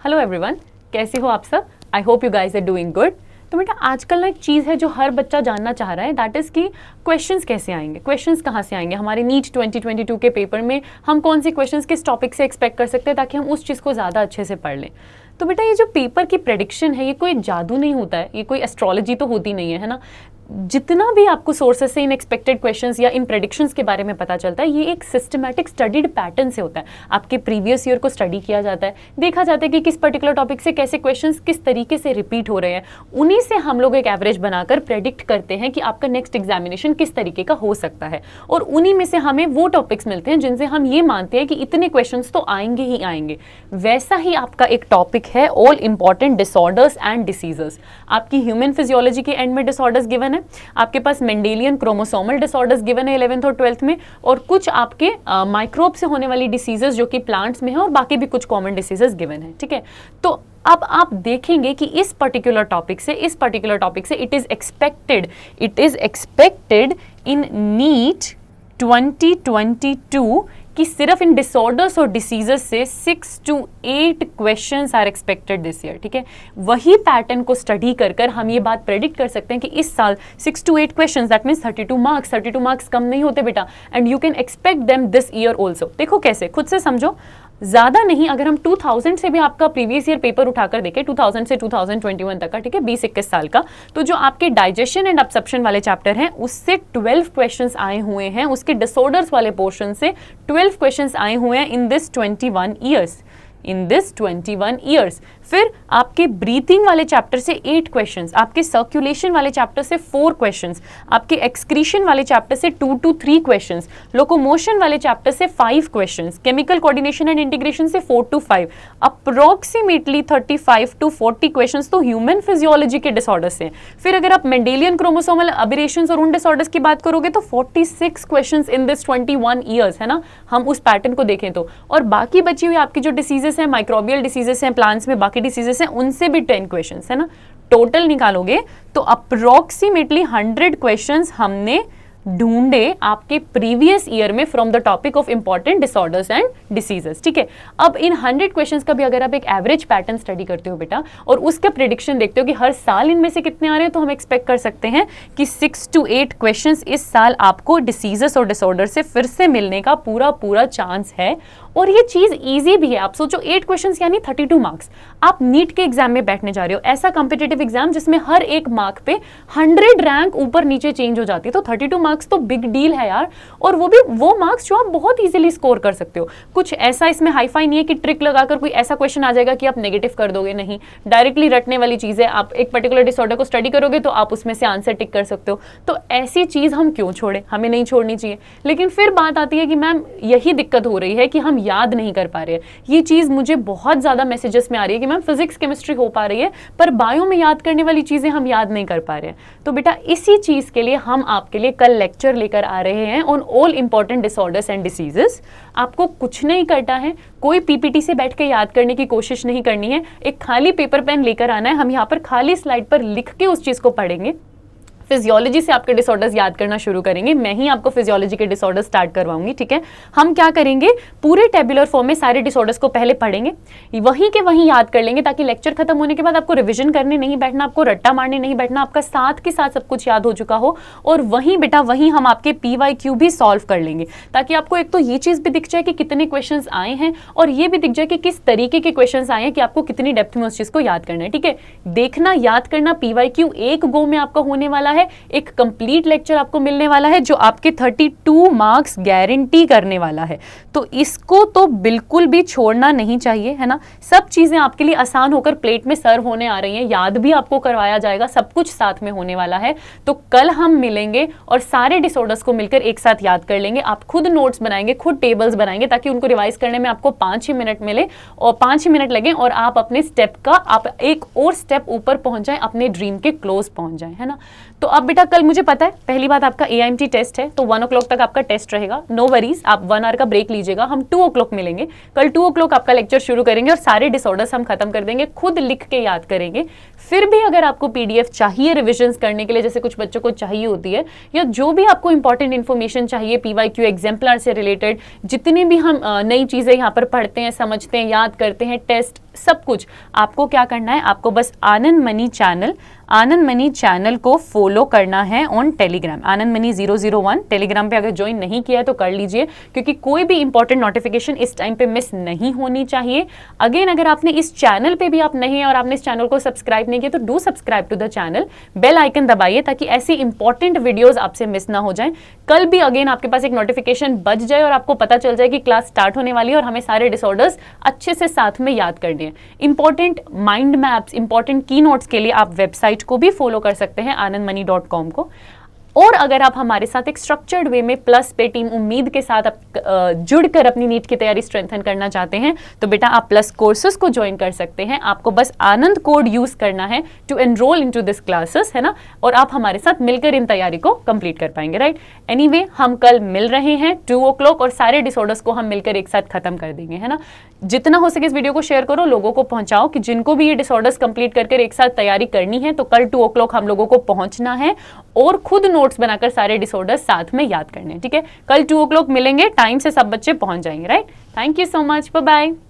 Hello everyone, कैसे हो आप सब? I hope you guys are doing good. तो बेटा आजकल ना एक चीज़ है जो हर बच्चा जानना चाह रहा है, दैट इज़ कि क्वेश्चंस कैसे आएंगे, क्वेश्चंस कहाँ से आएंगे हमारे नीट 2022 के पेपर में। हम कौन से क्वेश्चंस किस टॉपिक से एक्सपेक्ट कर सकते हैं ताकि हम उस चीज़ को ज़्यादा अच्छे से पढ़ लें। तो बेटा ये जो पेपर की प्रेडिक्शन है ये कोई जादू नहीं होता है, ये कोई एस्ट्रोलॉजी तो होती नहीं है ना। जितना भी आपको सोर्सेस से इन एक्सपेक्टेड क्वेश्चंस या इन प्रेडिक्शंस के बारे में पता चलता है, ये एक सिस्टमैटिक स्टडीड पैटर्न से होता है। आपके प्रीवियस ईयर को स्टडी किया जाता है, देखा जाता है कि किस पर्टिकुलर टॉपिक से कैसे क्वेश्चंस किस तरीके से रिपीट हो रहे हैं, उन्हीं से हम लोग एक एवरेज बनाकर प्रेडिक्ट करते हैं कि आपका नेक्स्ट एग्जामिनेशन किस तरीके का हो सकता है। और उन्हीं में से हमें वो टॉपिक्स मिलते हैं जिनसे हम ये मानते हैं कि इतने क्वेश्चंस तो आएंगे ही आएंगे। वैसा ही आपका एक टॉपिक है all important disorders and diseases. आपकी ह्यूमन फिजियोलॉजी के एंड में डिसऑर्डर्स गिवन है, आपके पास मेंडेलियन क्रोमोसोमल डिसऑर्डर्स गिवन है 11th और 12th में, और कुछ आपके माइक्रोब से होने वाली डिसीजेस जो कि प्लांट्स में है, और बाकी भी कुछ कॉमन डिसीजेस गिवन है। ठीक है, तो अब आप देखेंगे कि इस पर्टिकुलर टॉपिक से it is expected in NEET 2022 कि सिर्फ इन डिसऑर्डर्स और डिसीजेस से 6 to 8 questions are expected this year. ठीक है, वही पैटर्न को स्टडी कर हम ये बात प्रेडिक्ट कर सकते हैं कि इस साल 6 to 8 questions, that means 32 marks कम नहीं होते बेटा, and you can expect them this year also. देखो कैसे, खुद से समझो, ज्यादा नहीं, अगर हम 2000 से भी आपका प्रीवियस ईयर पेपर उठाकर देखें, 2000 से 2021 तक का, ठीक है, 20-21 साल का, तो जो आपके डाइजेशन एंड एब्सॉर्प्शन वाले चैप्टर हैं उससे 12 क्वेश्चंस आए हुए हैं, उसके डिसऑर्डर्स वाले पोर्शन से 12 क्वेश्चंस आए हुए हैं इन दिस 21 ईयर्स। फिर आपके ब्रीथिंग वाले चैप्टर से 8 क्वेश्चंस, आपके सर्कुलेशन वाले चैप्टर से 4 क्वेश्चंस, आपके एक्सक्रीशन वाले चैप्टर से 2 to 3 क्वेश्चंस, लोकोमोशन वाले चैप्टर से 5 questions, chemical coordination and integration से 4 to 5, अप्रोक्सीमेटली 35 to 40 क्वेश्चंस तो ह्यूमन फिजियोलॉजी के डिसऑर्डर से। फिर अगर आप मेंडेलियन क्रोमोसोमल अबेरेशंस और उन डिसऑर्डर्स की बात करोगे तो 46 क्वेश्चंस इन दिस 21 ईयर्स, है ना, हम उस पैटर्न को देखें तो। और बाकी बची हुई आपकी जो डिसीजेस हैं, माइक्रोबियल डिसीजेस हैं, प्लांट्स में बाकी डिसीजेस हैं, उनसे भी 10 क्वेश्चंस, है ना। टोटल निकालोगे तो अप्रोक्सीमेटली 100 क्वेश्चंस हमने ढूंढे आपके प्रीवियस ईयर में from the topic of important disorders and diseases. ठीक है, अब इन 100 क्वेश्चंस का भी अगर आप एक एवरेज पैटर्न स्टडी करते हो बेटा, और उसका प्रेडिक्शन देखते हो कि हर साल इनमें से कितने आ रहे हैं, तो हम एक्सपेक्ट कर सकते हैं कि 6 to 8 क्वेश्चंस इस साल आपको डिसीजेस और डिसऑर्डर से फिर से मिलने का पूरा चांस है। और ये चीज इजी भी है। आप सोचो 8 क्वेश्चंस यानी 32 मार्क्स। आप नीट के एग्जाम में बैठने जा रहे हो, ऐसा कॉम्पिटिटिव एग्जाम जिसमें हर एक मार्क पे 100 रैंक ऊपर नीचे चेंज हो जाती है, तो 32 मार्क्स तो बिग डील है यार। और वो भी वो मार्क्स जो आप बहुत इजीली स्कोर कर सकते हो। कुछ ऐसा इसमें हाईफाई नहीं है कि ट्रिक लगाकर कोई ऐसा क्वेश्चन आ जाएगा कि आप नेगेटिव कर दोगे, नहीं, डायरेक्टली रटने वाली चीज है। आप एक पर्टिकुलर डिसऑर्डर को स्टडी करोगे तो आप उसमें से आंसर टिक कर सकते हो। तो ऐसी चीज हम क्यों छोड़े, हमें नहीं छोड़नी चाहिए। लेकिन फिर बात आती है कि मैम यही दिक्कत हो रही है कि हम याद नहीं कर पा रहे हैं। ये चीज मुझे बहुत ज्यादा मैसेजेस में आ रही है कि मैम फिजिक्स केमिस्ट्री हो पा रही है पर बायो में याद करने वाली चीजें हम याद नहीं कर पा रहे हैं। तो बेटा इसी चीज के लिए हम आपके लिए कल लेक्चर लेकर आ रहे हैं on all important disorders and diseases. आपको कुछ नहीं करना है, कोई पीपीटी से बैठ के याद करने की कोशिश नहीं करनी है। एक खाली पेपर पेन लेकर आना है, हम यहाँ पर खाली स्लाइड पर लिख के उस चीज को पढ़ेंगे। फिजियोलॉजी से आपके डिसऑर्डर्स याद करना शुरू करेंगे, मैं ही आपको फिजियोलॉजी के डिसऑर्डर्स स्टार्ट करवाऊंगी। ठीक है, हम क्या करेंगे, पूरे टेबुलर फॉर्म में सारे डिसऑर्डर्स को पहले पढ़ेंगे, वहीं के वहीं याद कर लेंगे, ताकि लेक्चर खत्म होने के बाद आपको रिवीजन करने नहीं बैठना, आपको रट्टा मारने नहीं बैठना, आपका साथ के साथ सब कुछ याद हो चुका हो। और वहीं बेटा वहीं हम आपके PYQ भी सॉल्व कर लेंगे, ताकि आपको एक तो ये चीज भी दिख जाए कि कितने क्वेश्चन आए हैं, और ये भी दिख जाए कि किस तरीके के क्वेश्चन आए हैं, कि आपको कितनी डेप्थ में उस चीज को याद करना है। ठीक है, देखना, याद करना, PYQ एक गो में आपका होने वाला है। एक कंप्लीट लेक्चर आपको मिलने वाला है जो आपके 32 मार्क्स गारंटी करने वाला है। तो इसको तो बिल्कुल भी छोड़ना नहीं चाहिए, है ना। सब चीजें आपके लिए आसान होकर प्लेट में सर्व होने आ रही हैं, याद भी आपको करवाया जाएगा, सब कुछ साथ में होने वाला है। तो कल हम मिलेंगे और सारे डिसऑर्डर्स को मिलकर एक साथ याद कर लेंगे। आप खुद नोट्स बनाएंगे, खुद टेबल्स बनाएंगे, ताकि उनको रिवाइज करने में आपको 5 ही मिनट मिले और 5 ही मिनट लगे, और आप अपने स्टेप का आप एक और स्टेप ऊपर पहुंच जाए, अपने ड्रीम के क्लोज पहुंच जाए, है ना। तो तो अब बेटा कल मुझे पता है पहली बात आपका AIMT टेस्ट है, तो 1 o'clock तक आपका टेस्ट रहेगा, नो वरीज, आप 1 आवर का ब्रेक लीजिएगा, हम 2 o'clock मिलेंगे। कल 2 o'clock आपका लेक्चर शुरू करेंगे और सारे डिसऑर्डर्स हम खत्म कर देंगे, खुद लिख के याद करेंगे। फिर भी अगर आपको PDF चाहिए रिविजन्स करने के लिए, जैसे कुछ बच्चों को चाहिए होती है, या जो भी आपको इंपॉर्टेंट इन्फॉर्मेशन चाहिए PYQ एग्जाम्पलर से रिलेटेड, जितनी भी हम नई चीजें यहाँ पर पढ़ते हैं, समझते हैं, याद करते हैं, टेस्ट, सब कुछ आपको क्या करना है, आपको बस आनंद मनी चैनल को फॉलो करना है on Telegram. Anand money 001 Telegram पे अगर ज्वाइन नहीं किया है तो कर लीजिए, क्योंकि कोई भी इंपॉर्टेंट नोटिफिकेशन इस टाइम पे मिस नहीं होनी चाहिए। अगेन अगर आपने इस चैनल पे भी आप नहीं है और आपने इस चैनल को सब्सक्राइब नहीं किया तो do subscribe to the channel, bell icon दबाइए ताकि ऐसी इंपॉर्टेंट वीडियोज आपसे मिस ना हो जाए। कल भी अगेन आपके पास एक नोटिफिकेशन बच जाए और आपको पता चल जाए कि क्लास स्टार्ट होने वाली है और हमें सारे डिसऑर्डर्स अच्छे से साथ में याद करने हैं। इंपॉर्टेंट माइंड मैप्स, इंपॉर्टेंट की नोट्स के लिए आप वेबसाइट को भी फॉलो कर सकते हैं anandmoney.com को। और अगर आप हमारे साथ एक स्ट्रक्चर्ड वे में प्लस पे टीम उम्मीद के साथ जुड़कर अपनी नीट की तैयारी स्ट्रेंथन करना चाहते हैं तो बेटा आप प्लस कोर्सेज को ज्वाइन कर सकते हैं। आपको बस आनंद कोड यूज करना है to enroll into this classes, है ना, और आप हमारे साथ मिलकर इन तैयारी को कंप्लीट कर पाएंगे, राइट। एनीवे हम कल मिल रहे हैं 2 o'clock और सारे डिसऑर्डर्स को हम मिलकर एक साथ खत्म कर देंगे, है ना। जितना हो सके इस वीडियो को शेयर करो, लोगों को पहुंचाओ कि जिनको भी ये डिसऑर्डर्स कंप्लीट करके एक साथ तैयारी करनी है तो कल 2 o'clock हम लोगों को पहुंचना है और खुद नोट्स बनाकर सारे डिसऑर्डर्स साथ में याद करने हैं, ठीक है। कल 2 o'clock मिलेंगे, टाइम से सब बच्चे पहुंच जाएंगे, right. Thank you so much, bye bye.